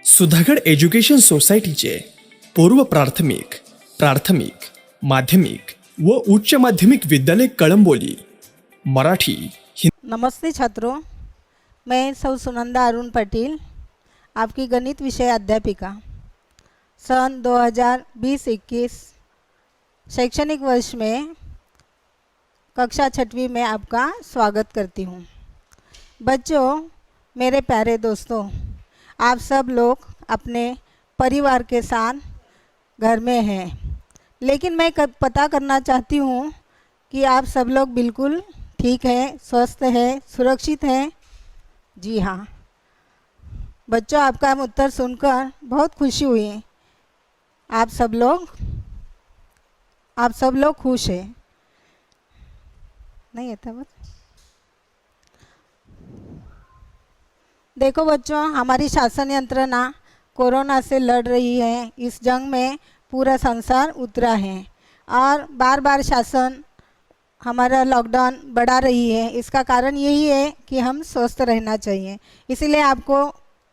Sudhagad education सोसायटीचे पूर्व प्राथमिक, प्राथमिक, माध्यमिक व उच्च माध्यमिक विद्यालय कळंबोली मराठी नमस्ते छात्रों, मैं सौ सुनंदा अरुण पटेल, आपकी गणित विषय अध्यापिका। सन 2020-21 शैक्षणिक वर्ष में कक्षा 6वीं में आपका स्वागत करती हूँ। बच्चों, मेरे प्यारे दोस्तों, आप सब लोग अपने परिवार के साथ घर में हैं, लेकिन मैं पता करना चाहती हूँ कि आप सब लोग बिल्कुल ठीक है, स्वस्थ है, सुरक्षित हैं। जी हाँ बच्चों, आपका उत्तर सुनकर बहुत खुशी हुई। आप सब लोग खुश हैं, नहीं है बस। देखो बच्चों, हमारी शासन यंत्रणा कोरोना से लड़ रही है। इस जंग में पूरा संसार उतरा है और बार बार शासन हमारा लॉकडाउन बढ़ा रही है। इसका कारण यही है कि हम स्वस्थ रहना चाहिए, इसीलिए आपको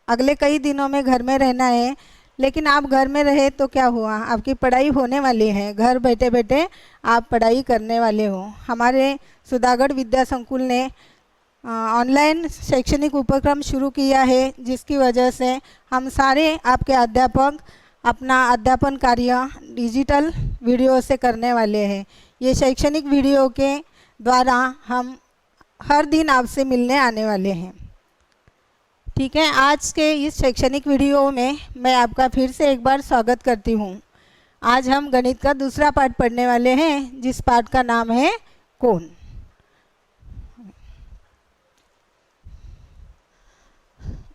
अगले कई दिनों में घर में रहना है। लेकिन आप घर में रहे तो क्या हुआ, आपकी पढ़ाई होने वाली है। घर बैठे बैठे आप पढ़ाई करने वाले हो। हमारे सुधागढ़ विद्या संकुल ने ऑनलाइन शैक्षणिक उपक्रम शुरू किया है, जिसकी वजह से हम सारे आपके अध्यापक अपना अध्यापन कार्य डिजिटल वीडियो से करने वाले हैं। ये शैक्षणिक वीडियो के द्वारा हम हर दिन आपसे मिलने आने वाले हैं। ठीक है, आज के इस शैक्षणिक वीडियो में मैं आपका फिर से एक बार स्वागत करती हूँ। आज हम गणित का दूसरा पाठ पढ़ने वाले हैं, जिस पाठ का नाम है कोण।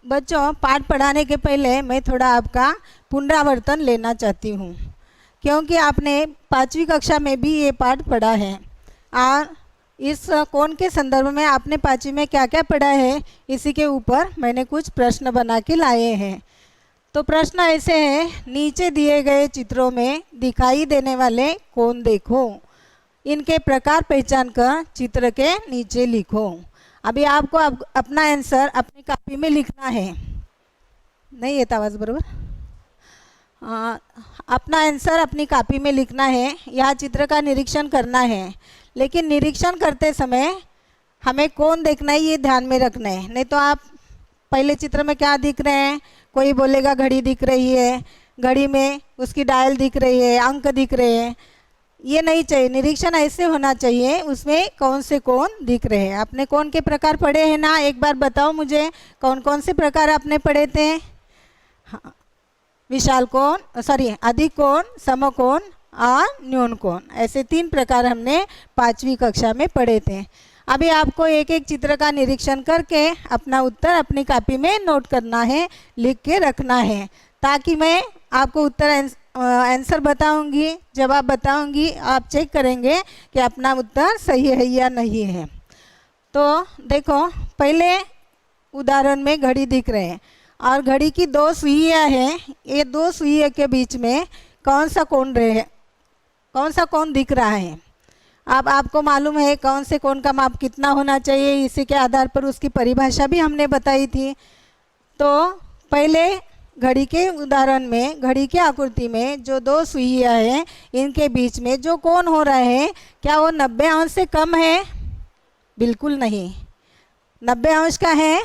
बच्चों, पाठ पढ़ाने के पहले मैं थोड़ा आपका पुनरावर्तन लेना चाहती हूँ, क्योंकि आपने 5वीं कक्षा में भी ये पाठ पढ़ा है और इस कोण के संदर्भ में आपने 5वीं में क्या क्या पढ़ा है, इसी के ऊपर मैंने कुछ प्रश्न बना के लाए हैं। तो प्रश्न ऐसे हैं, नीचे दिए गए चित्रों में दिखाई देने वाले कोण देखो, इनके प्रकार पहचान कर चित्र के नीचे लिखो। अभी आपको अपना आंसर अपनी कॉपी में लिखना है। नहीं येता आवाज़ बरोबर? अपना आंसर अपनी कॉपी में लिखना है। यह चित्र का निरीक्षण करना है, लेकिन निरीक्षण करते समय हमें कोण देखना है, ये ध्यान में रखना है। नहीं तो आप पहले चित्र में क्या दिख रहे हैं, कोई बोलेगा घड़ी दिख रही है, घड़ी में उसकी डायल दिख रही है, अंक दिख रहे हैं। ये नहीं चाहिए। निरीक्षण ऐसे होना चाहिए, उसमें कौन से कोण दिख रहे हैं। आपने कोण के प्रकार पढ़े हैं ना, एक बार बताओ मुझे, कौन कौन से प्रकार आपने पढ़े थे? हाँ, विशाल कोण, अधिक कोण, समकोण और न्यून कोण, ऐसे 3 प्रकार हमने 5वीं कक्षा में पढ़े थे। अभी आपको एक एक चित्र का निरीक्षण करके अपना उत्तर अपनी कॉपी में नोट करना है, लिख के रखना है, ताकि मैं आपको उत्तर आंसर बताऊंगी, जवाब बताऊंगी, आप चेक करेंगे कि अपना उत्तर सही है या नहीं है। तो देखो, पहले उदाहरण में घड़ी दिख रहे हैं और घड़ी की 2 सुइयाँ हैं। ये 2 सुइयों के बीच में कौन सा कोण दिख रहा है। अब आपको मालूम है कौन से कोण का माप कितना होना चाहिए, इसी के आधार पर उसकी परिभाषा भी हमने बताई थी। तो पहले घड़ी के उदाहरण में, घड़ी की आकृति में जो 2 सुइयाँ हैं, इनके बीच में जो कोण हो रहा है, क्या वो 90 अंश से कम है? बिल्कुल नहीं। 90 अंश का है?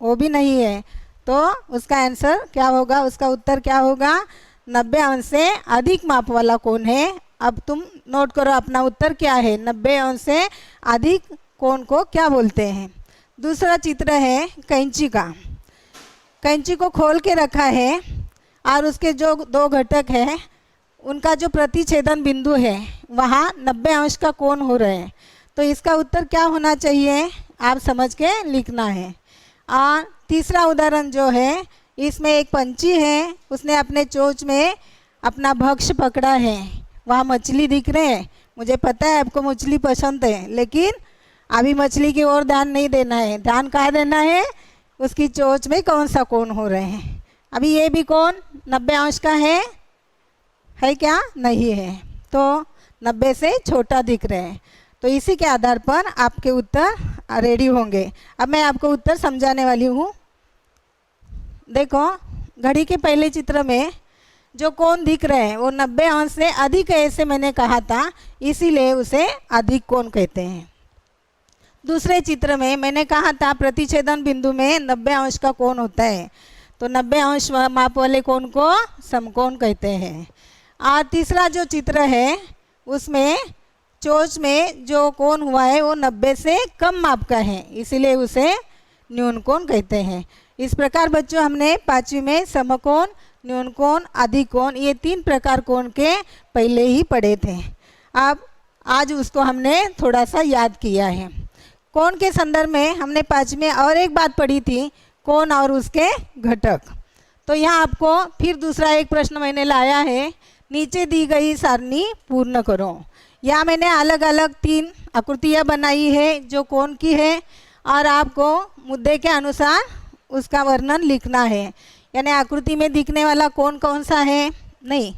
वो भी नहीं है। तो उसका आंसर क्या होगा, उसका उत्तर क्या होगा? 90 अंश से अधिक माप वाला कोण है। अब तुम नोट करो अपना उत्तर क्या है। 90 अंश से अधिक कोण को क्या बोलते हैं? दूसरा चित्र है कैंची का। कैंची को खोल के रखा है और उसके जो 2 घटक हैं, उनका जो प्रतिच्छेदन बिंदु है, वहाँ 90 अंश का कोण हो रहा है। तो इसका उत्तर क्या होना चाहिए, आप समझ के लिखना है। और तीसरा उदाहरण जो है, इसमें एक पंछी है, उसने अपने चोंच में अपना भक्ष्य पकड़ा है। वहाँ मछली दिख रहे हैं। मुझे पता है आपको मछली पसंद है, लेकिन अभी मछली की ओर ध्यान नहीं देना है। ध्यान कहाँ देना है, उसकी चोंच में कौन सा कोण हो रहे हैं। अभी ये भी कोण 90 अंश का है क्या? नहीं है। तो 90 से छोटा दिख रहे हैं। तो इसी के आधार पर आपके उत्तर रेडी होंगे। अब मैं आपको उत्तर समझाने वाली हूँ। देखो, घड़ी के पहले चित्र में जो कोण दिख रहे हैं वो 90 अंश से अधिक है, ऐसे मैंने कहा था, इसीलिए उसे अधिक कोण कहते हैं। दूसरे चित्र में मैंने कहा था प्रतिच्छेदन बिंदु में 90 अंश का कोण होता है, तो 90 अंश माप वाले कोण को समकोण कहते हैं। और तीसरा जो चित्र है उसमें चोंच में जो कोण हुआ है वो 90 से कम माप का है, इसीलिए उसे न्यून कोण कहते हैं। इस प्रकार बच्चों हमने 5वीं में समकोण, न्यून कोण, अधिक कोण, ये 3 प्रकार कोण के पहले ही पढ़े थे। अब आज उसको हमने थोड़ा सा याद किया है। कोण के संदर्भ में हमने 5वीं में और एक बात पढ़ी थी, कोण और उसके घटक। तो यहाँ आपको फिर दूसरा एक प्रश्न मैंने लाया है, नीचे दी गई सारणी पूर्ण करो। यहाँ मैंने अलग अलग 3 आकृतियाँ बनाई है जो कोण की है, और आपको मुद्दे के अनुसार उसका वर्णन लिखना है। यानी आकृति में दिखने वाला कोण कौन सा है, नहीं,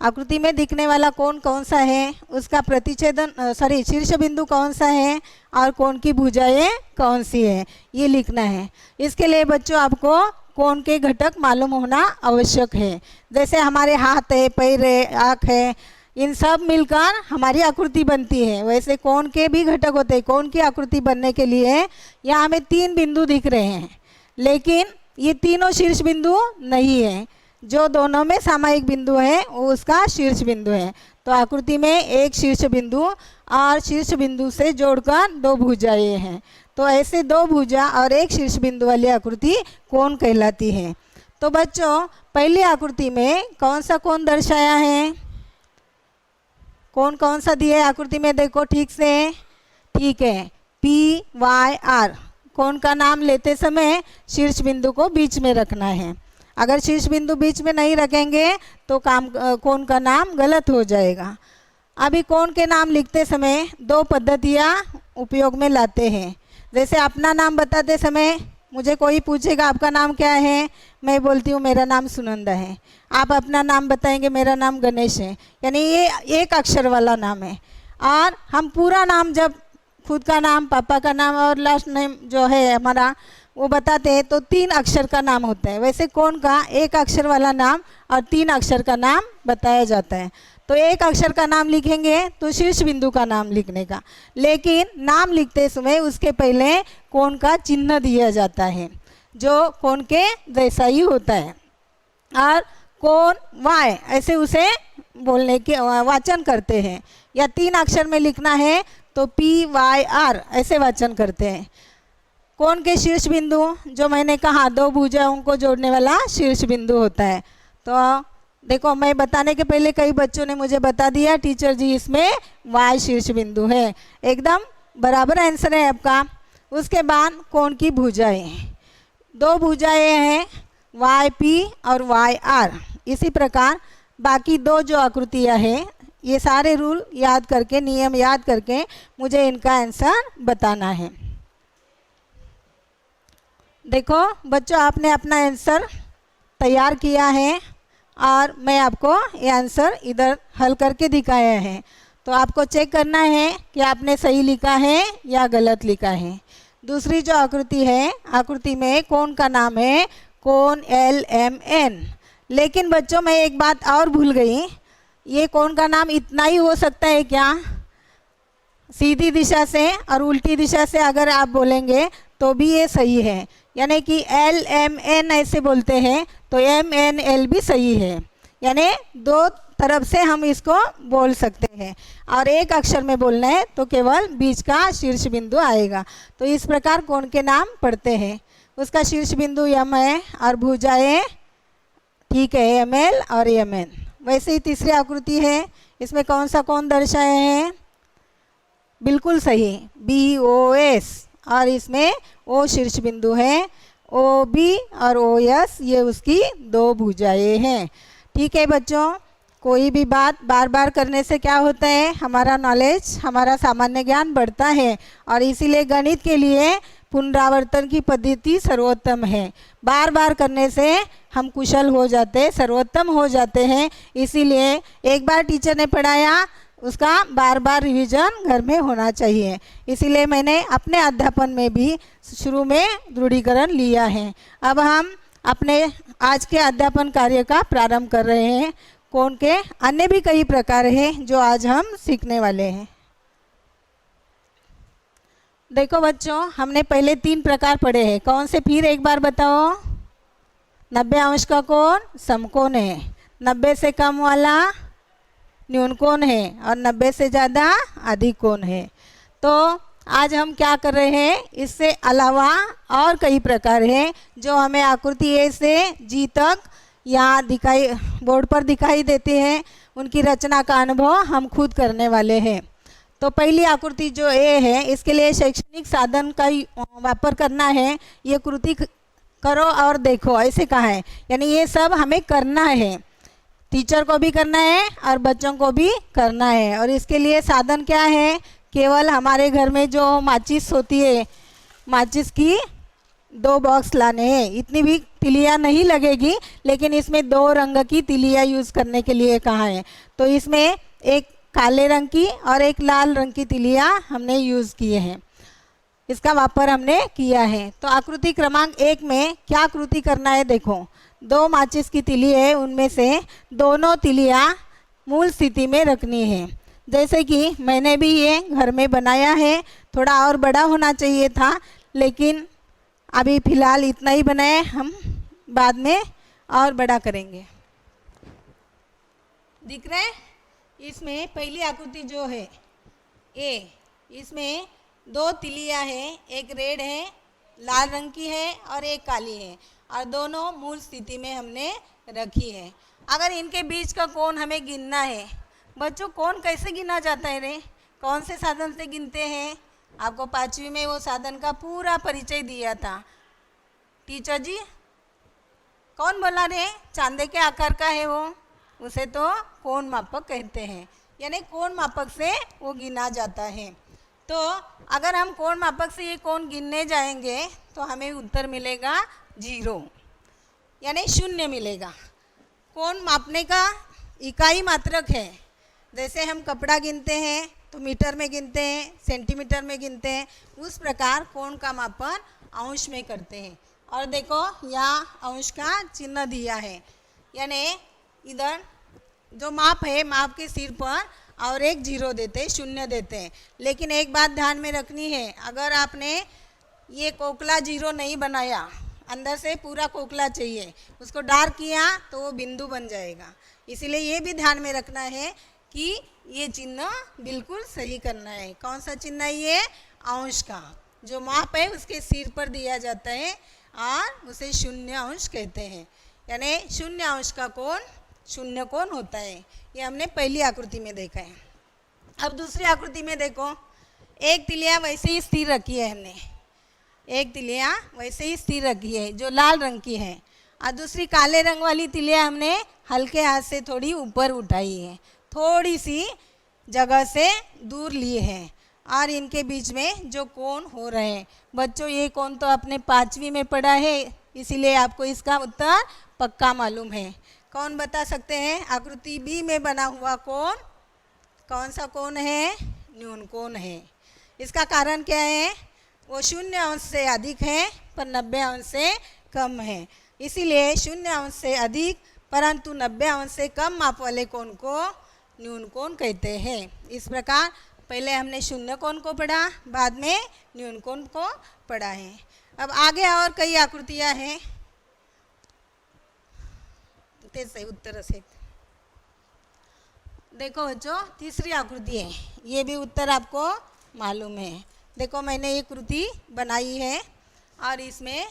आकृति में दिखने वाला कोण कौन सा है, उसका प्रतिच्छेदन शीर्ष बिंदु कौन सा है, और कोण की भुजाएं कौन सी है, ये लिखना है। इसके लिए बच्चों आपको कोण के घटक मालूम होना आवश्यक है। जैसे हमारे हाथ है, पैर है, आँख है, इन सब मिलकर हमारी आकृति बनती है, वैसे कोण के भी घटक होते हैं। कोण की आकृति बनने के लिए यहाँ हमें 3 बिंदु दिख रहे हैं, लेकिन ये तीनों शीर्ष बिंदु नहीं है, जो दोनों में सामायिक बिंदु है वो उसका शीर्ष बिंदु है। तो आकृति में एक शीर्ष बिंदु और शीर्ष बिंदु से जोड़कर 2 भुजाएं हैं, तो ऐसे 2 भुजा और एक शीर्ष बिंदु वाली आकृति कोण कहलाती है। तो बच्चों पहली आकृति में कौन सा कोण दर्शाया है, कोण कौन सा दिया है आकृति में, देखो ठीक से, ठीक है, PYR। कोण का नाम लेते समय शीर्ष बिंदु को बीच में रखना है। अगर शीर्ष बिंदु बीच में नहीं रखेंगे तो कोण का नाम गलत हो जाएगा। अभी कोण के नाम लिखते समय 2 पद्धतियाँ उपयोग में लाते हैं। जैसे अपना नाम बताते समय मुझे कोई पूछेगा आपका नाम क्या है, मैं बोलती हूँ मेरा नाम सुनंदा है। आप अपना नाम बताएंगे मेरा नाम गणेश है, यानी ये एक अक्षर वाला नाम है। और हम पूरा नाम जब खुद का नाम, पापा का नाम और लास्ट नेम जो है हमारा वो बताते हैं तो 3 अक्षर का नाम होता है। वैसे कोण का एक अक्षर वाला नाम और 3 अक्षर का नाम बताया जाता है। तो एक अक्षर का नाम लिखेंगे तो शीर्ष बिंदु का नाम लिखने का, लेकिन नाम लिखते समय उसके पहले कोण का चिन्ह दिया जाता है जो कोण के जैसा ही होता है। और कोण Y ऐसे उसे बोलने के वाचन करते हैं, या 3 अक्षर में लिखना है तो PYR ऐसे वाचन करते हैं। कोण के शीर्ष बिंदु जो मैंने कहा 2 भुजाओं को जोड़ने वाला शीर्ष बिंदु होता है। तो देखो मैं बताने के पहले कई बच्चों ने मुझे बता दिया टीचर जी इसमें Y शीर्ष बिंदु है, एकदम बराबर आंसर है आपका। उसके बाद कोण की भुजाएं, 2 भुजाएं हैं YP और YR। इसी प्रकार बाकी 2 जो आकृतियां हैं, ये सारे रूल याद करके, नियम याद करके मुझे इनका आंसर बताना है। देखो बच्चों आपने अपना आंसर तैयार किया है और मैं आपको ये आंसर इधर हल करके दिखाया है। तो आपको चेक करना है कि आपने सही लिखा है या गलत लिखा है। दूसरी जो आकृति है, आकृति में कोण का नाम है कोण LMN। लेकिन बच्चों मैं एक बात और भूल गई, ये कोण का नाम इतना ही हो सकता है क्या? सीधी दिशा से और उल्टी दिशा से अगर आप बोलेंगे तो भी ये सही है, यानी कि LMN ऐसे बोलते हैं तो MNL भी सही है, यानी 2 तरफ से हम इसको बोल सकते हैं। और एक अक्षर में बोलना है तो केवल बीच का शीर्ष बिंदु आएगा। तो इस प्रकार कोण के नाम पढ़ते हैं। उसका शीर्ष बिंदु M है और भुजाएं ठीक है ML और MN। वैसे ही तीसरी आकृति है, इसमें कौन सा कोण दर्शाए हैं? बिल्कुल सही, BOS, और इसमें O शीर्ष बिंदु है, OB और OS ये उसकी 2 भुजाएं हैं। ठीक है बच्चों, कोई भी बात बार बार करने से क्या होता है, हमारा नॉलेज, हमारा सामान्य ज्ञान बढ़ता है। और इसीलिए गणित के लिए पुनरावर्तन की पद्धति सर्वोत्तम है। बार बार करने से हम कुशल हो जाते, सर्वोत्तम हो जाते हैं। इसीलिए एक बार टीचर ने पढ़ाया उसका बार बार रिवीजन घर में होना चाहिए। इसीलिए मैंने अपने अध्यापन में भी शुरू में दृढ़ीकरण लिया है। अब हम अपने आज के अध्यापन कार्य का प्रारंभ कर रहे हैं। कोण के अन्य भी कई प्रकार हैं जो आज हम सीखने वाले हैं। देखो बच्चों, हमने पहले 3 प्रकार पढ़े हैं। कौन से फिर एक बार बताओ? 90 अंश का कोण समकोण है, 90 से कम वाला न्यून कोण है और 90 से ज़्यादा अधिक कोण है। तो आज हम क्या कर रहे हैं, इससे अलावा और कई प्रकार हैं जो हमें आकृति ए से जी तक यहाँ दिखाई बोर्ड पर दिखाई देते हैं। उनकी रचना का अनुभव हम खुद करने वाले हैं। तो पहली आकृति जो ए है, इसके लिए शैक्षणिक साधन का वापर करना है। ये कृति करो और देखो ऐसे कहा है, यानी ये सब हमें करना है, टीचर को भी करना है और बच्चों को भी करना है। और इसके लिए साधन क्या है? केवल हमारे घर में जो माचिस होती है, माचिस की 2 बॉक्स लाने हैं। इतनी भी तिलियाँ नहीं लगेगी, लेकिन इसमें 2 रंग की तिलियाँ यूज़ करने के लिए कहा है। तो इसमें एक काले रंग की और एक लाल रंग की तिलियाँ हमने यूज़ किए हैं, इसका वापर हमने किया है। तो आकृति क्रमांक 1 में क्या कृति करना है? देखो, 2 माचिस की तिली है, उनमें से दोनों तिलियाँ मूल स्थिति में रखनी है। जैसे कि मैंने भी ये घर में बनाया है, थोड़ा और बड़ा होना चाहिए था, लेकिन अभी फ़िलहाल इतना ही बनाए, हम बाद में और बड़ा करेंगे। दिख रहे हैं? इसमें पहली आकृति जो है ए, इसमें 2 तिलियाँ हैं, एक रेड है, लाल रंग की है और एक काली है, और दोनों मूल स्थिति में हमने रखी है। अगर इनके बीच का कोण हमें गिनना है, बच्चों कोण कैसे गिना जाता है रे? कौन से साधन से गिनते हैं? आपको 5वीं में वो साधन का पूरा परिचय दिया था। टीचर जी कौन बोला रे? चांदे के आकार का है वो, उसे तो कोण मापक कहते हैं, यानी कोण मापक से वो गिना जाता है। तो अगर हम कोण मापक से ये कोण गिनने जाएंगे तो हमें उत्तर मिलेगा 0, यानी 0 मिलेगा। कोण मापने का इकाई मात्रक है। जैसे हम कपड़ा गिनते हैं तो मीटर में गिनते हैं, सेंटीमीटर में गिनते हैं, उस प्रकार कोण का मापन अंश में करते हैं। और देखो यहाँ अंश का चिन्ह दिया है, यानी इधर जो माप है, माप के सिर पर और एक 0 देते हैं, 0 देते हैं। लेकिन एक बात ध्यान में रखनी है, अगर आपने ये कोकला 0 नहीं बनाया, अंदर से पूरा कोकला चाहिए, उसको डार्क किया तो वो बिंदु बन जाएगा। इसीलिए ये भी ध्यान में रखना है कि ये चिन्ह बिल्कुल सही करना है। कौन सा चिन्ह है ये? अंश का। जो माप है उसके सिर पर दिया जाता है और उसे 0 अंश कहते हैं, यानी 0 अंश का कोण 0 कोण होता है। ये हमने पहली आकृति में देखा है। अब दूसरी आकृति में देखो, एक तिलिया वैसे ही स्थिर रखी है हमने, एक तिलिया वैसे ही स्थिर रखी है जो लाल रंग की है, और दूसरी काले रंग वाली तिलिया हमने हल्के हाथ से थोड़ी ऊपर उठाई है, थोड़ी सी जगह से दूर लिए हैं, और इनके बीच में जो कोण हो रहे हैं, बच्चों ये कोण तो आपने 5वीं में पढ़ा है, इसीलिए आपको इसका उत्तर पक्का मालूम है। कौन बता सकते हैं? आकृति बी में बना हुआ कोण कौन सा कोण है? न्यून कोण है। इसका कारण क्या है? वो 0 अंश से अधिक है पर 90 अंश से कम है, इसीलिए 0 अंश से अधिक परंतु 90 अंश से कम माप वाले कोण को न्यून कोण कहते हैं। इस प्रकार पहले हमने 0 कोण को पढ़ा, बाद में न्यून कोण को पढ़ा है। अब आगे और कई आकृतियाँ हैं, से उत्तर से देखो बच्चों, तीसरी आकृति है, ये भी उत्तर आपको मालूम है। देखो मैंने ये कृति बनाई है और इसमें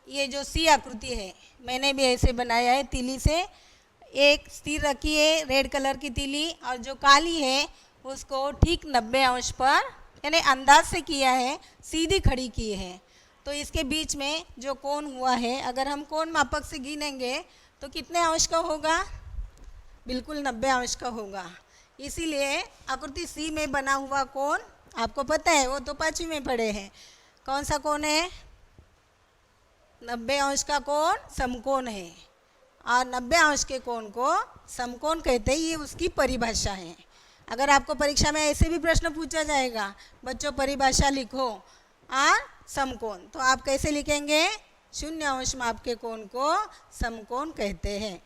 ये जो सी आकृति है मैंने भी ऐसे बनाया है, तिली से एक स्थिर रखी है रेड कलर की तिली, और जो काली है उसको ठीक 90 अंश पर यानी अंदाज से किया है, सीधी खड़ी की है। तो इसके बीच में जो कोण हुआ है, अगर हम कोण मापक से गिनेंगे तो कितने अंश का होगा? बिल्कुल 90 अंश का होगा। इसीलिए आकृति सी में बना हुआ कोण आपको पता है, वो तो 5वीं में पढ़े हैं। कौन सा कोण है? 90 अंश का कोण समकोण है, और 90 अंश के कोण को समकोण कहते हैं, ये उसकी परिभाषा है। अगर आपको परीक्षा में ऐसे भी प्रश्न पूछा जाएगा, बच्चों परिभाषा लिखो और समकोण, तो आप कैसे लिखेंगे? शून्य अंश माप के कोण को समकोण कहते हैं।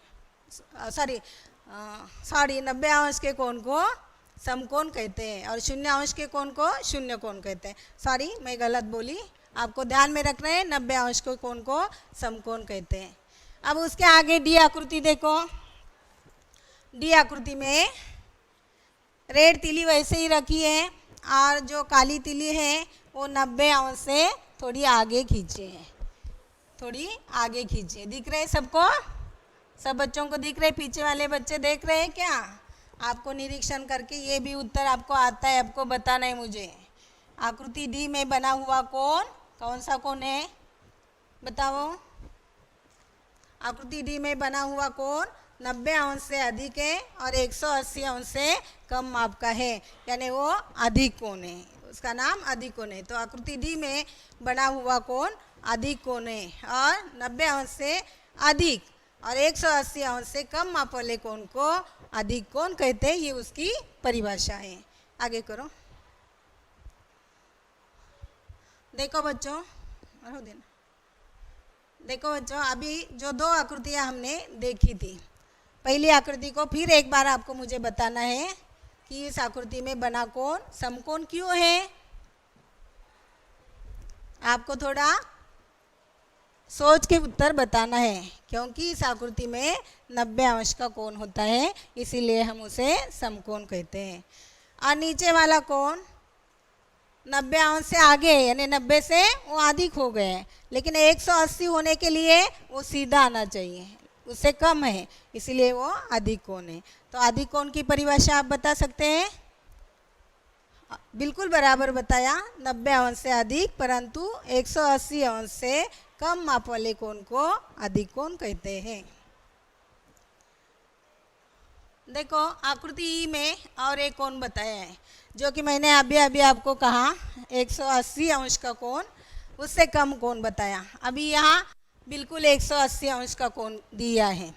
सॉरी 90 अंश के कोण को समकोण कहते हैं और शून्य अंश के कोण को शून्य कोण कहते हैं। सॉरी मैं गलत बोली, आपको ध्यान में रखना है, 90 अंश के कोण को समकोण कहते हैं। अब उसके आगे डी आकृति देखो। डी आकृति में रेड तिली वैसे ही रखी है और जो काली तिली है वो 90 अंश से थोड़ी आगे खींचे है, थोड़ी आगे खींचे। दिख रहे हैं सबको? सब बच्चों को दिख रहे? पीछे वाले बच्चे देख रहे हैं क्या? आपको निरीक्षण करके ये भी उत्तर आपको आता है, आपको बताना है मुझे। आकृति डी में बना हुआ कोण कौन सा कोण है बताओ? आकृति डी में बना हुआ कोण 90 अंश से अधिक है और 180 अंश से कम माप का है, यानी वो अधिक कोण है, उसका नाम अधिक कोण है। तो आकृति डी में बना हुआ कोण अधिक कोण है और 90 अंश से अधिक और 180 अंश से कम माप वाले कोण को अधिक कोण कहते हैं। ये उसकी परिभाषा है। आगे करो। देखो बच्चों, देखो बच्चों, अभी जो दो आकृतियां हमने देखी थी, पहली आकृति को फिर एक बार आपको मुझे बताना है कि इस आकृति में बना कोण समकोण क्यों है। आपको थोड़ा सोच के उत्तर बताना है, क्योंकि इस आकृति में 90 अंश का कोण होता है, इसीलिए हम उसे समकोण कहते हैं। और नीचे वाला कोण 90 अंश से आगे यानी 90 से वो अधिक हो गए हैं, लेकिन 180 होने के लिए वो सीधा आना चाहिए, उससे कम है, इसीलिए वो अधिक कोण है। तो अधिक कोण की परिभाषा आप बता सकते हैं? बिल्कुल बराबर बताया, 90 अंश से अधिक परंतु 180 अंश से कम माप वाले कोण को अधिक कोण कहते हैं। देखो आकृति ई में और एक कोण बताया है, जो कि मैंने अभी आपको कहा 180 अंश का कोण, उससे कम कोण बताया। अभी यहाँ बिल्कुल 180 अंश का कोण दिया है,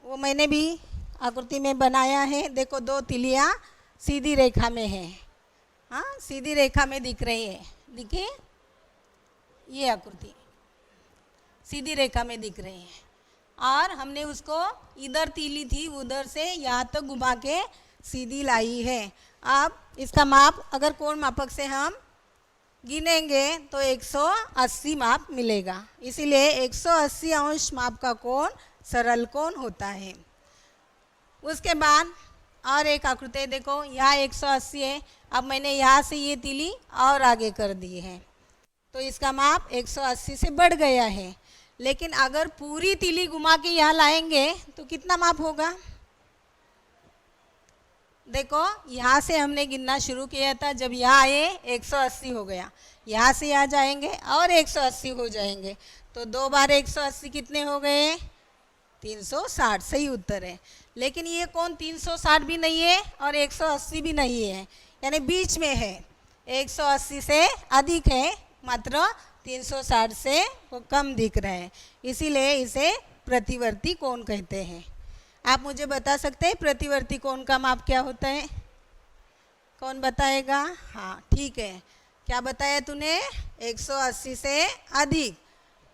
वो मैंने भी आकृति में बनाया है। देखो दो तिलियाँ सीधी रेखा में है, हाँ सीधी रेखा में दिख रही है, दिखे? ये आकृति सीधी रेखा में दिख रही है और हमने उसको इधर तीली थी उधर से यहाँ तक घुमा के सीधी लाई है। अब इसका माप अगर कोण मापक से हम गिनेंगे तो 180 माप मिलेगा, इसीलिए 180 अंश माप का कोण सरल कोण होता है। उसके बाद और एक आकृति देखो, यहाँ 180 है, अब मैंने यहाँ से ये तीली और आगे कर दी है, तो इसका माप 180 से बढ़ गया है। लेकिन अगर पूरी तीली घुमा के यहाँ लाएंगे तो कितना माप होगा? देखो यहाँ से हमने गिनना शुरू किया था, जब यहाँ आए 180 हो गया, यहाँ से यहाँ जाएंगे और 180 हो जाएंगे, तो 2 बार 180 कितने हो गए? 360, सही उत्तर है। लेकिन ये कोण 360 भी नहीं है और 180 भी नहीं है, यानी बीच में है, 180 से अधिक है मात्र 360 से वो कम दिख रहा है, इसीलिए इसे प्रतिवर्ती कोण कहते हैं। आप मुझे बता सकते हैं प्रतिवर्ती कोण का माप क्या होता है? कौन बताएगा? हाँ ठीक है, क्या बताया तूने? 180 से अधिक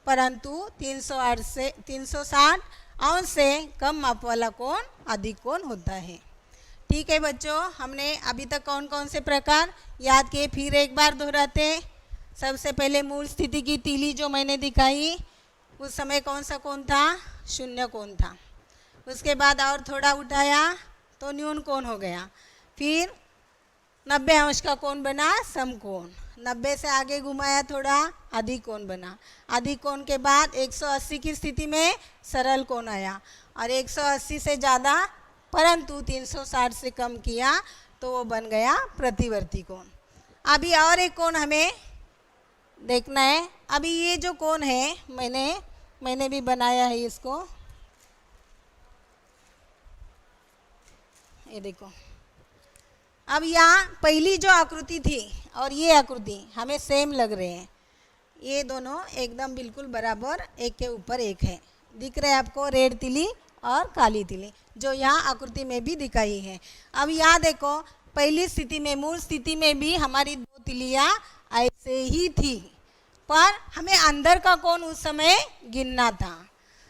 परंतु 360 अंश से कम माप वाला कोण अधिक कोण होता है। ठीक है बच्चों, हमने अभी तक कौन कौन से प्रकार याद किए, फिर एक बार दोहराते हैं। सबसे पहले मूल स्थिति की तीली जो मैंने दिखाई, उस समय कौन सा कोण था? शून्य कोण था। उसके बाद और थोड़ा उठाया तो न्यून कोण हो गया, फिर 90 अंश का कोण बना समकोण, 90 से आगे घुमाया थोड़ा अधिक कोण बना, अधिक कोण के बाद 180 की स्थिति में सरल कोण आया और 180 से ज़्यादा परंतु 360 से कम किया तो वो बन गया प्रतिवर्ती कोण। अभी और एक कोण हमें देखना है। अभी ये जो कोण है मैंने भी बनाया है इसको, ये देखो। अब यहाँ पहली जो आकृति थी और ये आकृति हमें सेम लग रहे हैं, ये दोनों एकदम बिल्कुल बराबर एक के ऊपर एक है। दिख रहे हैं आपको रेड तिली और काली तिली, जो यहाँ आकृति में भी दिखाई है। अब यहाँ देखो, पहली स्थिति में मूल स्थिति में भी हमारी दो तिलियाँ ऐसे ही थी, पर हमें अंदर का कोण उस समय गिनना था।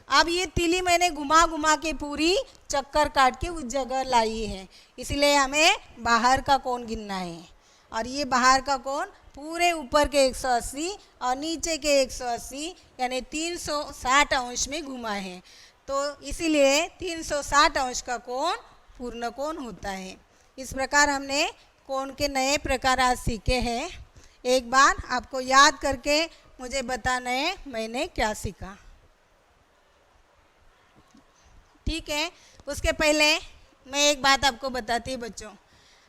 अब ये तीली मैंने घुमा घुमा के पूरी चक्कर काट के उस जगह लाई है, इसलिए हमें बाहर का कोण गिनना है। और ये बाहर का कोण पूरे ऊपर के 180 और नीचे के 180 यानी 360 अंश में घुमा है, तो इसीलिए 360 अंश का कोण पूर्ण कोण होता है। इस प्रकार हमने कोण के नए प्रकार आज सीखे हैं। एक बार आपको याद करके मुझे बताना है मैंने क्या सीखा, ठीक है। उसके पहले मैं एक बात आपको बताती हूँ बच्चों।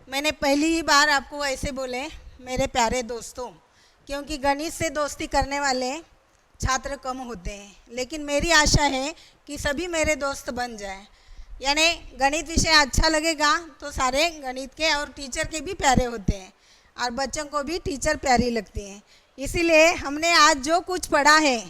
मैंने पहली ही बार आपको ऐसे बोले मेरे प्यारे दोस्तों, क्योंकि गणित से दोस्ती करने वाले छात्र कम होते हैं, लेकिन मेरी आशा है कि सभी मेरे दोस्त बन जाएं। यानी गणित विषय अच्छा लगेगा तो सारे गणित के और टीचर के भी प्यारे होते हैं, और बच्चों को भी टीचर प्यारी लगती हैं। इसीलिए हमने आज जो कुछ पढ़ा है,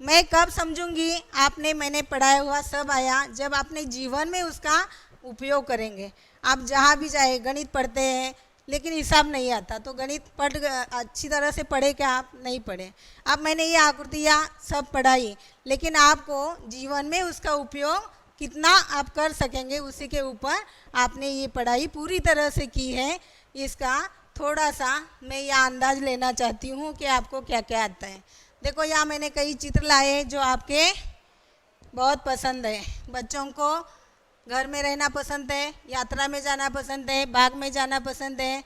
मैं कब समझूंगी आपने मैंने पढ़ाया हुआ सब आया जब आपने जीवन में उसका उपयोग करेंगे। आप जहाँ भी जाए गणित पढ़ते हैं लेकिन हिसाब नहीं आता, तो गणित अच्छी तरह से पढ़े क्या आप? नहीं पढ़े। अब मैंने ये आकृतियाँ सब पढ़ाई, लेकिन आपको जीवन में उसका उपयोग कितना आप कर सकेंगे उसी के ऊपर आपने ये पढ़ाई पूरी तरह से की है। इसका थोड़ा सा मैं यह अंदाज़ लेना चाहती हूँ कि आपको क्या क्या आता है। देखो यहाँ मैंने कई चित्र लाए जो आपके बहुत पसंद है। बच्चों को घर में रहना पसंद है, यात्रा में जाना पसंद है, बाग में जाना पसंद है,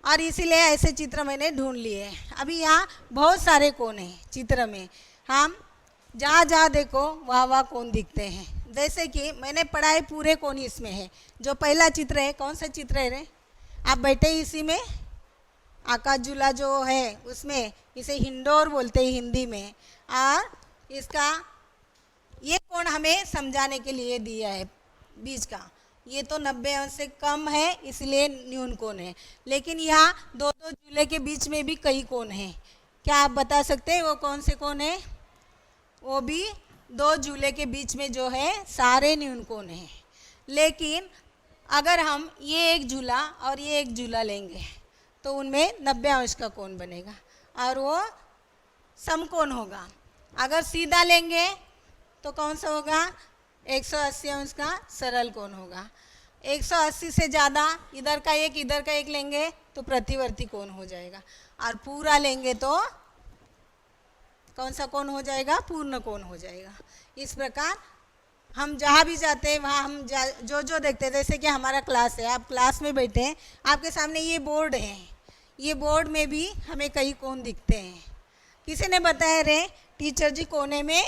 और इसीलिए ऐसे चित्र मैंने ढूंढ लिए। अभी यहाँ बहुत सारे कोण हैं चित्र में, हम जहाँ जहाँ देखो वहाँ वहाँ कोण दिखते हैं। जैसे कि मैंने पढ़ाए पूरे कोण इसमें है। जो पहला चित्र है, कौन सा चित्र है रे? आप बैठे इसी में, आकाश झूला जो है उसमें, इसे हिंडोर बोलते हैं हिंदी में। और इसका ये कोण हमें समझाने के लिए दिया है बीच का। ये तो 90 अंश से कम है इसलिए न्यून कोण है, लेकिन यहाँ दो दो झूले के बीच में भी कई कोण हैं। क्या आप बता सकते हैं वो कौन से कोण है? वो भी दो झूले के बीच में जो है सारे न्यून कोण हैं। लेकिन अगर हम ये एक झूला और ये एक झूला लेंगे तो उनमें 90 अंश का कोण बनेगा और वो समकोण होगा। अगर सीधा लेंगे तो कौन सा होगा? 180 अंश का सरल कोण होगा। 180 से ज़्यादा इधर का एक लेंगे तो प्रतिवर्ती कोण हो जाएगा, और पूरा लेंगे तो कौन सा कोण हो जाएगा? पूर्ण कोण हो जाएगा। इस प्रकार हम जहाँ भी जाते हैं वहाँ हम जो देखते हैं, जैसे कि हमारा क्लास है, आप क्लास में बैठे हैं, आपके सामने ये बोर्ड है, ये बोर्ड में भी हमें कई कोण दिखते हैं। किसी ने बताया रे टीचर जी कोने में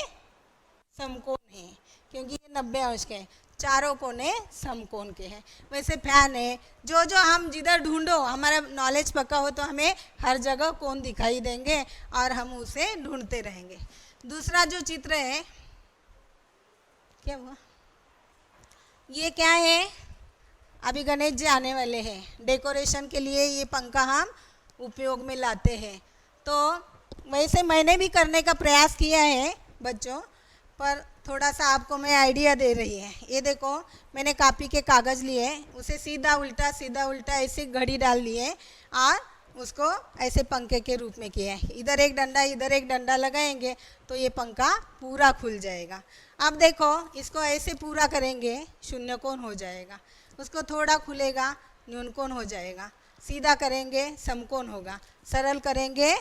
समकोण है, क्योंकि ये 90 अंश के हैं, चारों कोने समकोण के हैं। वैसे फैन है, जो जो हम जिधर ढूंढो, हमारा नॉलेज पक्का हो तो हमें हर जगह कोण दिखाई देंगे और हम उसे ढूंढते रहेंगे। दूसरा जो चित्र है, क्या हुआ? ये क्या है? अभी गणेश जी आने वाले हैं, डेकोरेशन के लिए ये पंखा हम उपयोग में लाते हैं। तो वैसे मैंने भी करने का प्रयास किया है बच्चों, पर थोड़ा सा आपको मैं आइडिया दे रही है। ये देखो मैंने कापी के कागज़ लिए, उसे सीधा उल्टा ऐसे घड़ी डाल लिए और उसको ऐसे पंखे के रूप में किया है। इधर एक डंडा लगाएंगे तो ये पंखा पूरा खुल जाएगा। अब देखो इसको ऐसे पूरा करेंगे, शून्य कोण हो जाएगा। उसको थोड़ा खुलेगा, न्यून कोण हो जाएगा। सीधा करेंगे, समकोण होगा। सरल करेंगे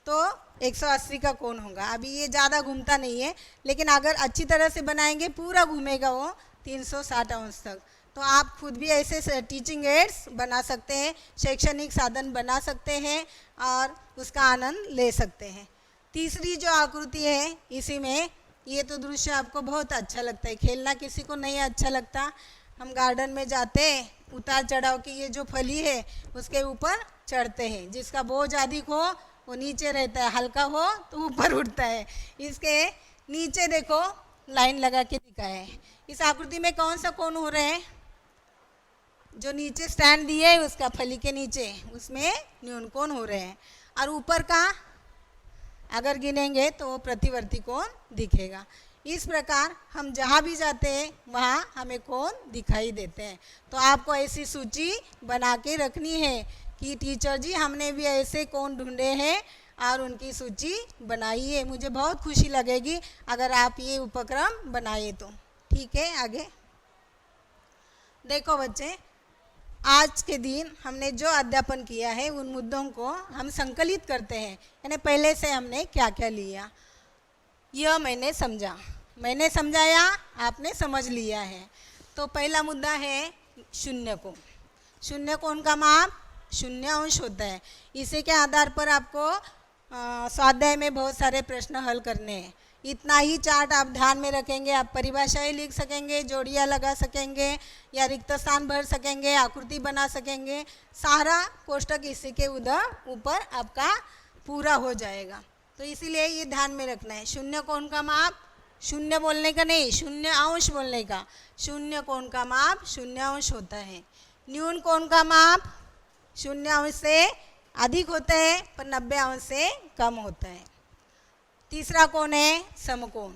तो 180 का कोण होगा। अभी ये ज़्यादा घूमता नहीं है, लेकिन अगर अच्छी तरह से बनाएंगे पूरा घूमेगा वो 360 अंश तक। तो आप खुद भी ऐसे टीचिंग एड्स बना सकते हैं, शैक्षणिक साधन बना सकते हैं और उसका आनंद ले सकते हैं। तीसरी जो आकृति है, इसी में ये तो दृश्य आपको बहुत अच्छा लगता है। खेलना किसी को नहीं अच्छा लगता? हम गार्डन में जाते हैं, उतार चढ़ाव की ये जो फली है उसके ऊपर चढ़ते हैं। जिसका बोझ अधिक हो वो नीचे रहता है, हल्का हो तो ऊपर उठता है। इसके नीचे देखो लाइन लगा के दिखाया है। इस आकृति में कौन सा कोण हो रहे हैं? जो नीचे स्टैंड दिए है उसका फली के नीचे, उसमें न्यून कोण हो रहे हैं। और ऊपर का अगर गिनेंगे तो वो प्रतिवर्ती कोण दिखेगा। इस प्रकार हम जहाँ भी जाते हैं वहाँ हमें कोण दिखाई देते हैं। तो आपको ऐसी सूची बना के रखनी है कि टीचर जी हमने भी ऐसे कोण ढूंढे हैं और उनकी सूची बनाइए। मुझे बहुत खुशी लगेगी अगर आप ये उपक्रम बनाए तो। ठीक है, आगे देखो बच्चे, आज के दिन हमने जो अध्यापन किया है उन मुद्दों को हम संकलित करते हैं, यानी पहले से हमने क्या क्या लिया। यह मैंने समझाया, आपने समझ लिया है। तो पहला मुद्दा है शून्य कोण। शून्य कोण का माप 0 अंश होता है। इसी के आधार पर आपको स्वाध्याय में बहुत सारे प्रश्न हल करने हैं। इतना ही चार्ट आप ध्यान में रखेंगे, आप परिभाषाएं लिख सकेंगे, जोड़ियाँ लगा सकेंगे या रिक्त स्थान भर सकेंगे, आकृति बना सकेंगे। सारा कोष्टक इसी के ऊपर आपका पूरा हो जाएगा। तो इसीलिए ये ध्यान में रखना है। शून्य कोण का माप, शून्य बोलने का नहीं, 0 अंश बोलने का। शून्य कोण का माप 0 अंश होता है। न्यून कोण का माप 0 अंश से अधिक होता है पर 90 अंश से कम होता है। तीसरा कोण है समकोण।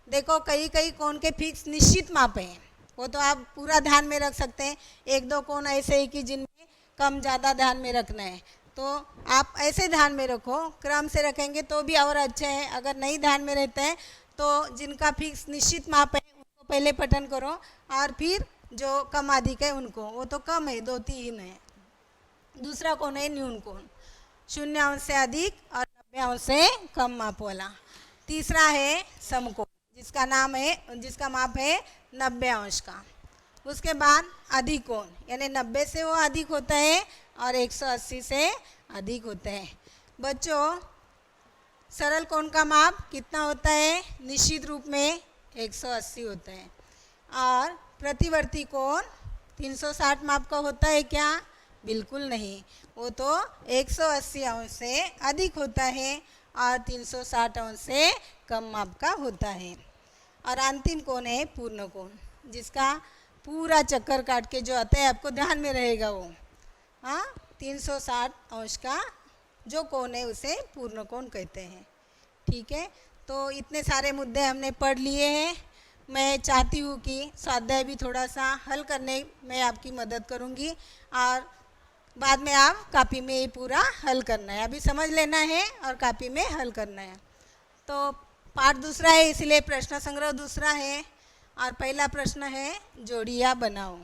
देखो कई कोण के फिक्स निश्चित माप हैं, वो तो आप पूरा ध्यान में रख सकते हैं। 1-2 कोण ऐसे ही कि जिनमें कम ज़्यादा ध्यान में रखना है, तो आप ऐसे ध्यान में रखो। क्रम से रखेंगे तो भी और अच्छे हैं। अगर नहीं ध्यान में रहते हैं तो जिनका फिक्स निश्चित माप है उनको पहले पठन करो, और फिर जो कम अधिक है उनको, वो तो कम है, 2-3 है। दूसरा कोण है न्यून कोण, 0 अंश से अधिक और 90 अंश से कम माप वाला। तीसरा है समकोण, जिसका माप है 90 अंश का। उसके बाद अधिक कोण, यानी 90 से वो अधिक होता है और 180 से अधिक होता है। बच्चों, सरल कोण का माप कितना होता है? निश्चित रूप में 180 होता है। और प्रतिवर्ती कोण 360 माप का होता है क्या? बिल्कुल नहीं, वो तो 180 अंश से अधिक होता है और 360 अंश से कम माप का होता है। और अंतिम कोण है पूर्ण कोण, जिसका पूरा चक्कर काट के जो आता है, आपको ध्यान में रहेगा वो। 360 अंश का जो कोण है उसे पूर्ण कोण कहते हैं। ठीक है, तो इतने सारे मुद्दे हमने पढ़ लिए हैं। मैं चाहती हूँ कि स्वाध्याय भी थोड़ा सा हल करने में आपकी मदद करूँगी, और बाद में आप कॉपी में ये पूरा हल करना है। अभी समझ लेना है और कॉपी में हल करना है। तो पाठ दूसरा है, इसलिए प्रश्न संग्रह दूसरा है। और पहला प्रश्न है जोड़ियाँ बनाओ।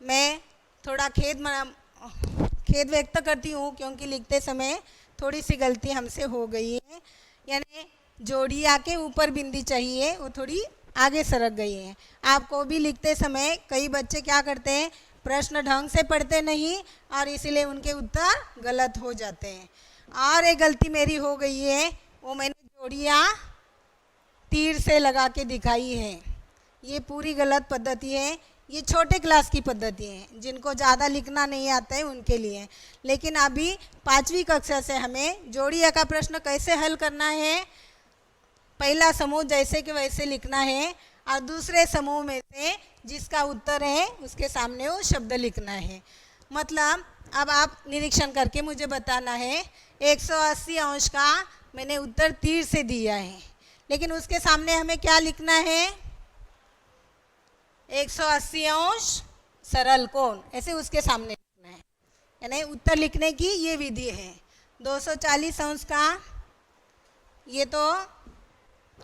मैं थोड़ा खेद व्यक्त करती हूँ क्योंकि लिखते समय थोड़ी सी गलती हमसे हो गई है, यानी जोड़ियाँ के ऊपर बिंदी चाहिए, वो थोड़ी आगे सरक गई है। आपको भी लिखते समय कई बच्चे क्या करते हैं, प्रश्न ढंग से पढ़ते नहीं और इसीलिए उनके उत्तर गलत हो जाते हैं। और एक गलती मेरी हो गई है, वो मैंने जोड़ियाँ तीर से लगा के दिखाई है। ये पूरी गलत पद्धति है। ये छोटे क्लास की पद्धति है, जिनको ज़्यादा लिखना नहीं आता है उनके लिए। लेकिन अभी 5वीं कक्षा से हमें जोड़ियाँ का प्रश्न कैसे हल करना है, पहला समूह जैसे कि वैसे लिखना है, और दूसरे समूह में से जिसका उत्तर है उसके सामने वो शब्द लिखना है। मतलब अब आप निरीक्षण करके मुझे बताना है, 180 अंश का मैंने उत्तर तीर से दिया है, लेकिन उसके सामने हमें क्या लिखना है? 180 अंश सरल कोण, ऐसे उसके सामने लिखना है। यानी उत्तर लिखने की ये विधि है। 240 अंश का, ये तो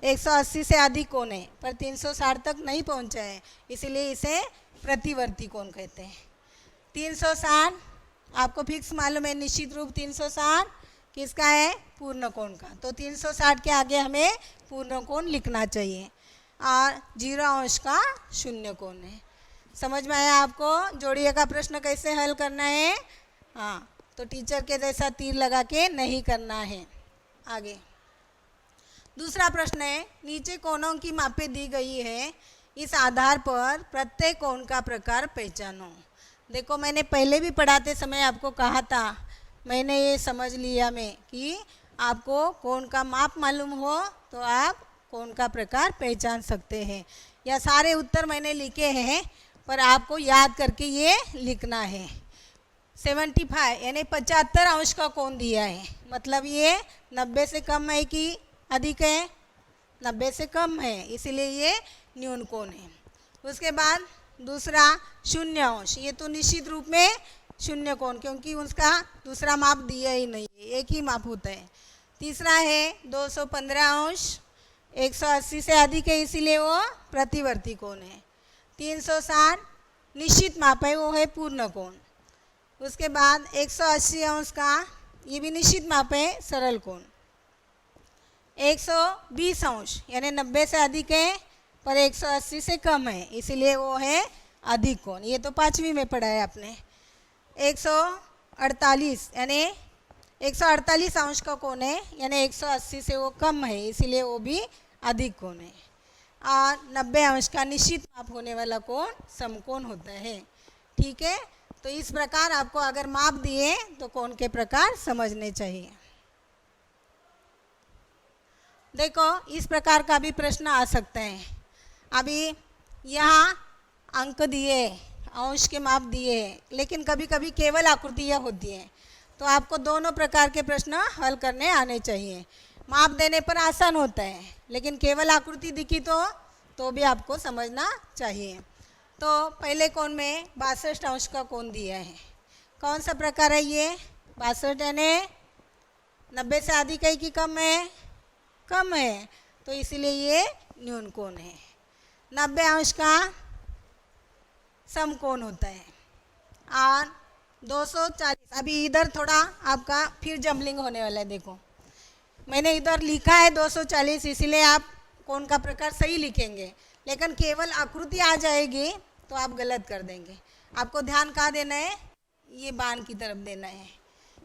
180 से अधिक कोण है पर 360 तक नहीं पहुंचा है, इसीलिए इसे प्रतिवर्ती कोण कहते हैं। 360 आपको फिक्स मालूम है, निश्चित रूप 360 किसका है? पूर्ण कोण का। तो 360 के आगे हमें पूर्ण कोण लिखना चाहिए। और 0 अंश का शून्य कोण है। समझ में आया आपको जोड़िए का प्रश्न कैसे हल करना है? हाँ, तो टीचर के जैसा तीर लगा के नहीं करना है। आगे दूसरा प्रश्न है, नीचे कोणों की मापें दी गई है, इस आधार पर प्रत्येक कोण का प्रकार पहचानो। देखो, मैंने पहले भी पढ़ाते समय आपको कहा था, मैंने ये समझ लिया मैं कि आपको कोण का माप मालूम हो तो आप कोण का प्रकार पहचान सकते हैं। या सारे उत्तर मैंने लिखे हैं पर आपको याद करके ये लिखना है। 75 यानी 75 अंश का कोण दिया है, मतलब ये 90 से कम है कि अधिक है? 90 से कम है, इसीलिए ये न्यून कोण है। उसके बाद दूसरा 0 अंश, ये तो निश्चित रूप में शून्य कोण, क्योंकि उसका दूसरा माप दिया ही नहीं है, एक ही माप होता है। तीसरा है 215 अंश, 180 से अधिक है इसीलिए वो प्रतिवर्ती कोण है। 360 निश्चित माप है, वो है पूर्ण कोण। उसके बाद 180 अंश का ये भी निश्चित माप है, सरल कोण। 120 अंश यानी 90 से अधिक है पर 180 से कम है, इसीलिए वो है अधिक कोण। ये तो 5वीं में पढ़ा है आपने। 148 यानी 148 अंश का कोण है, यानी 180 से वो कम है, इसीलिए वो भी अधिक कोण है। और 90 अंश का निश्चित माप होने वाला कोण समकोण होता है। ठीक है, तो इस प्रकार आपको अगर माप दिए तो कोण के प्रकार समझने चाहिए। देखो, इस प्रकार का भी प्रश्न आ सकता है। अभी यहाँ अंक दिए, अंश के माप दिए, लेकिन कभी कभी केवल आकृतियाँ होती हैं, तो आपको दोनों प्रकार के प्रश्न हल करने आने चाहिए। माप देने पर आसान होता है, लेकिन केवल आकृति दिखी तो भी आपको समझना चाहिए। तो पहले कोण में 62 अंश का कोण दिया है। कौन सा प्रकार है ये? 62 यानी 90 से अधिक है कि कम है? कम है, तो इसीलिए ये न्यून कोण है। 90 अंश का समकोण होता है। और 240, अभी इधर थोड़ा आपका फिर जम्बलिंग होने वाला है। देखो, मैंने इधर लिखा है 240, इसीलिए आप कोण का प्रकार सही लिखेंगे, लेकिन केवल आकृति आ जाएगी तो आप गलत कर देंगे। आपको ध्यान कहाँ देना है? ये बाण की तरफ देना है।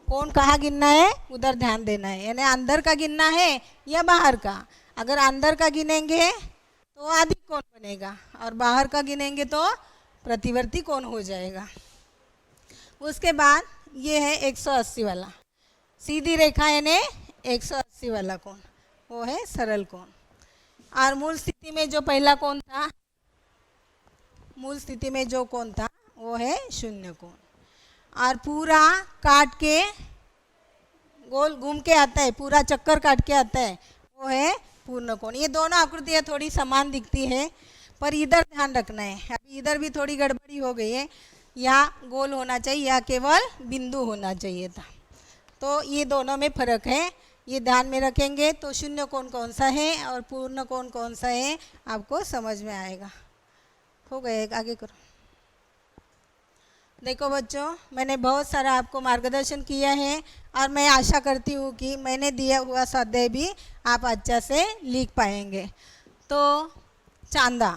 कोण कहाँ गिनना है? उधर ध्यान देना है, यानी अंदर का गिनना है या बाहर का। अगर अंदर का गिनेंगे तो अधिक कोण बनेगा, और बाहर का गिनेंगे तो प्रतिवर्ती कोण हो जाएगा। उसके बाद ये है 180 वाला, सीधी रेखा यानी 180 वाला कोण, वो है सरल कोण। और मूल स्थिति में जो पहला कोण था, मूल स्थिति में जो कोण था वो है शून्य कोण। और पूरा काट के गोल घूम के आता है, पूरा चक्कर काट के आता है, वो है पूर्ण कोण। ये दोनों आकृतियाँ थोड़ी समान दिखती है, पर इधर ध्यान रखना है। अभी इधर भी थोड़ी गड़बड़ी हो गई है, यहाँ गोल होना चाहिए या केवल बिंदु होना चाहिए था, तो ये दोनों में फर्क है। ये ध्यान में रखेंगे तो शून्य कोण कौन सा है और पूर्ण कोण कौन सा है आपको समझ में आएगा। हो गए, आगे करो। देखो बच्चों, मैंने बहुत सारा आपको मार्गदर्शन किया है, और मैं आशा करती हूँ कि मैंने दिया हुआ स्वाध्याय भी आप अच्छा से लिख पाएंगे। तो चांदा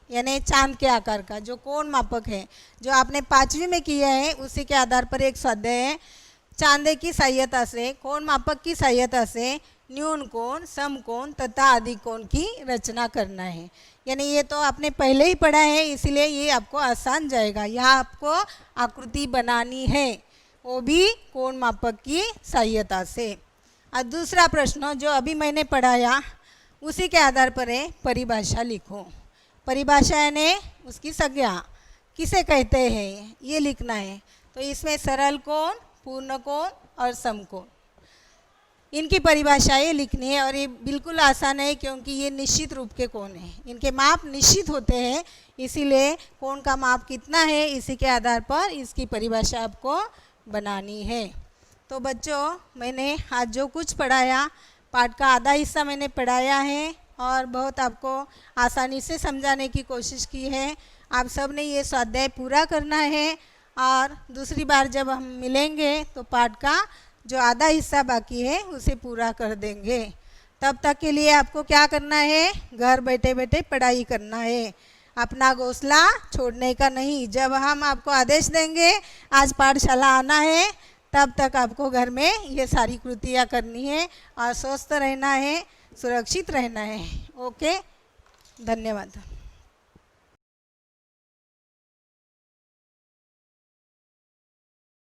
यानी चांद के आकार का जो कोण मापक है, जो आपने 5वीं में किया है, उसी के आधार पर एक स्वाध्याय है। चांदे की सहायता से, कोण मापक की सहायता से न्यून कोण, समकोण तथा अधिक कोण की रचना करना है। यानी ये तो आपने पहले ही पढ़ा है, इसीलिए ये आपको आसान जाएगा। यहाँ आपको आकृति बनानी है, वो भी कोण मापक की सहायता से। और दूसरा प्रश्न जो अभी मैंने पढ़ाया, उसी के आधार पर है परिभाषा लिखो। परिभाषा यानी उसकी संज्ञा, किसे कहते हैं ये लिखना है। तो इसमें सरल कोण, पूर्ण कोण और समकोण, इनकी परिभाषाएं लिखनी है। और ये बिल्कुल आसान है, क्योंकि ये निश्चित रूप के कोण हैं, इनके माप निश्चित होते हैं, इसीलिए कोण का माप कितना है इसी के आधार पर इसकी परिभाषा आपको बनानी है। तो बच्चों, मैंने आज जो कुछ पढ़ाया, पाठ का आधा हिस्सा मैंने पढ़ाया है और बहुत आपको आसानी से समझाने की कोशिश की है। आप सब ने ये स्वाध्याय पूरा करना है, और दूसरी बार जब हम मिलेंगे तो पाठ का जो आधा हिस्सा बाकी है उसे पूरा कर देंगे। तब तक के लिए आपको क्या करना है? घर बैठे बैठे पढ़ाई करना है, अपना घोंसला छोड़ने का नहीं। जब हम आपको आदेश देंगे आज पाठशाला आना है, तब तक आपको घर में ये सारी कृतियाँ करनी है और स्वस्थ रहना है, सुरक्षित रहना है। ओके, धन्यवाद।